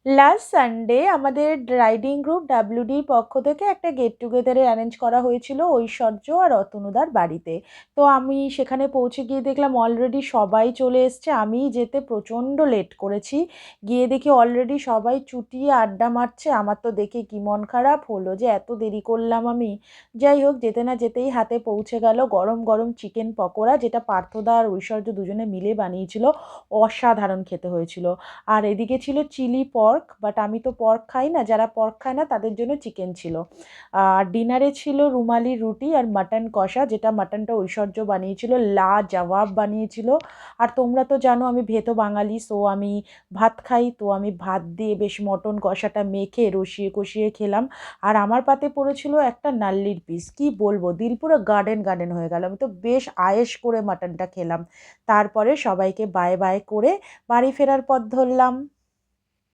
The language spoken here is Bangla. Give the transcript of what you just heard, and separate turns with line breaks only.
লাস্ট সানডে আমাদের রাইডিং গ্রুপ ডাব্লিউডির পক্ষ থেকে একটা গেট টুগেদারের অ্যারেঞ্জ করা হয়েছিল ঐশ্বর্য আর অতনুদার বাড়িতে। তো আমি সেখানে পৌঁছে গিয়ে দেখলাম অলরেডি সবাই চলে এসছে। আমি যেতে প্রচণ্ড লেট করেছি। গিয়ে দেখি অলরেডি সবাই চুটিয়ে আড্ডা মারছে। আমার তো দেখে কি মন খারাপ হলো যে এত দেরি করলাম আমি। যাই হোক, যেতে না যেতেই হাতে পৌঁছে গেল গরম গরম চিকেন পকোড়া, যেটা পার্থদা আর ঐশ্বর্য দুজনে মিলে বানিয়েছিল। অসাধারণ খেতে হয়েছিল। আর এদিকে ছিল চিলি পর্ক, বাট আমি তো পর্ক খাই না, যারা পর্ক খায় না তাদের জন্য চিকেন ছিল। আর ডিনারে ছিল রুমালি রুটি আর মাটন কষা, যেটা মাটনটা ঐশ্বর্য বানিয়েছিল, লাজবাব বানিয়েছিল। আর তোমরা তো জানো আমি ভেতো বাঙালি, সো আমি ভাত খাই, তো আমি ভাত দিয়ে বেশ মটন কষাটা মেখে রসিয়ে কষিয়ে খেলাম। আর আমার পাতে পড়েছিল একটা নাল্লির পিস, কি বলবো, দিল পুরো গার্ডেন গার্ডেন হয়ে গেল। আমি তো বেশ আয়েশ করে মাটনটা খেলাম। তারপরে সবাইকে বাই বাই করে বাড়ি ফেরার পথ ধরলাম।